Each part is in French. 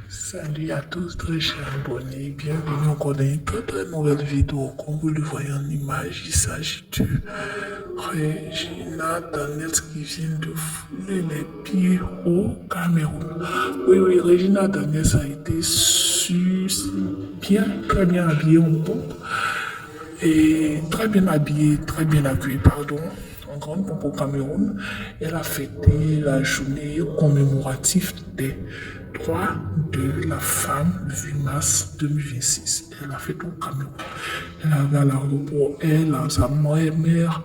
Salut à tous, très chers abonnés. Bienvenue encore dans une très nouvelle vidéo. Comme vous le voyez en image, il s'agit de Regina Daniels qui vient de fouler les pieds au Cameroun. Oui, Regina Daniels a été bien, très bien habillée en pompe et très bien habillée, très bien accueillie, pardon, en grande pompe au Cameroun. Elle a fêté la journée commémorative des droits de la femme le 8 mars 2026. Elle a fêté au Cameroun. Elle avait à l'aéroport, elle, sa mère,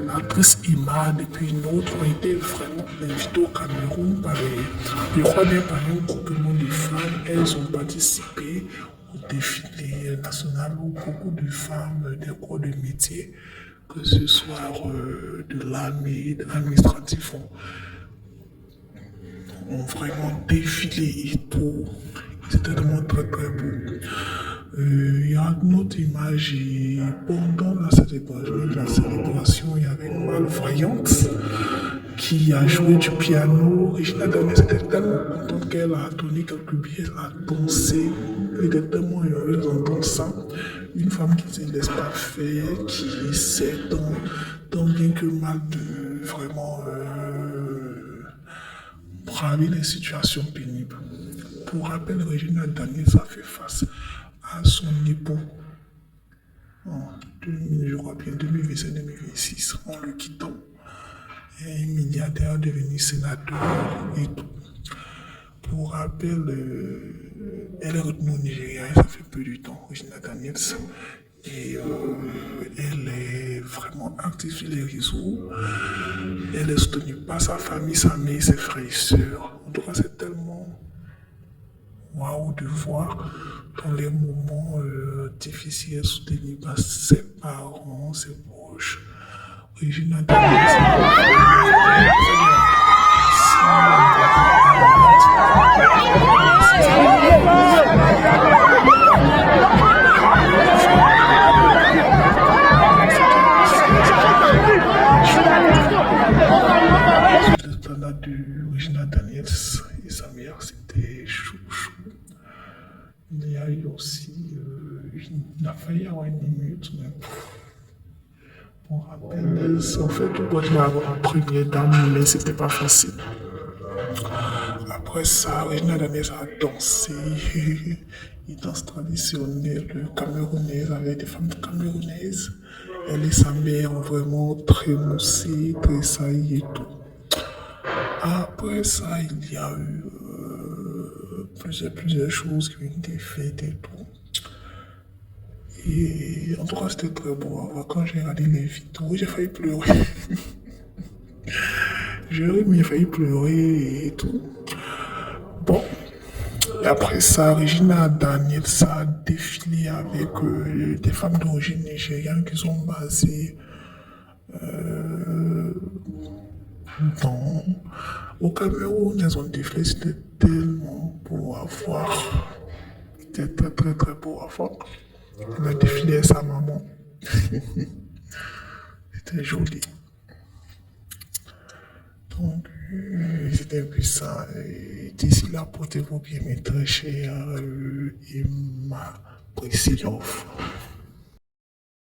l'actrice Ima, et puis une autre, ont été vraiment invitées au Cameroun par je crois bien par un groupement de femmes. Elles ont participé au défilé national où beaucoup de femmes des corps de métier, que ce soit de l'armée, de l'administratif, ont vraiment défilé et tout. C'était vraiment très beau. Il y a une autre image et pendant la célébration, il y avait une malvoyante qui a joué du piano. Regina Daniels était tellement contente qu'elle a donné quelques billets, elle a dansé. Elle était tellement heureuse en dansant. Une femme qui ne se laisse pas faire, qui sait tant bien que mal de vraiment braver les situations pénibles. Pour rappel, Regina Daniels a fait face à son époux en 2000, je crois bien 2025-2026, en le quittant. Et un milliardaire devenu sénateur et tout. Pour rappel, elle est retenue au Nigeria et ça fait peu de temps, Regina Daniels. Et elle est vraiment active sur les réseaux. Elle est soutenue par sa famille, sa mère, ses frères et sœurs. En tout cas, c'est tellement waouh de voir dans les moments difficiles soutenue par ses parents, ses proches. Regina Daniels. Le standard de Regina Daniels et sa mère, c'était chou. Il y a eu aussi, il a failli avoir une minute, mais pour rappel, en fait, on doit avoir un première dame, mais c'était pas facile. Après ça, Regina Daniels a dansé, une danse traditionnelle camerounaise avec des femmes camerounaises. Elle et sa mère ont vraiment trémoussé, tressailli et tout. Après ça, il y a eu plusieurs choses qui ont été faites et tout. Et en tout cas, c'était très beau. Quand j'ai regardé les vidéos, j'ai failli pleurer. J'ai failli pleurer et tout. Bon. Et après ça, Regina Daniels a défilé avec des femmes d'origine nigériane qui sont basées dans, au Cameroun. Elles ont défilé, c'était tellement beau à voir. C'était très beau à voir. Elle a défilé avec sa maman. C'était joli. Donc, c'était un peu ça. D'ici là, portez-vous bien, mes très chers, et ma Priscilla.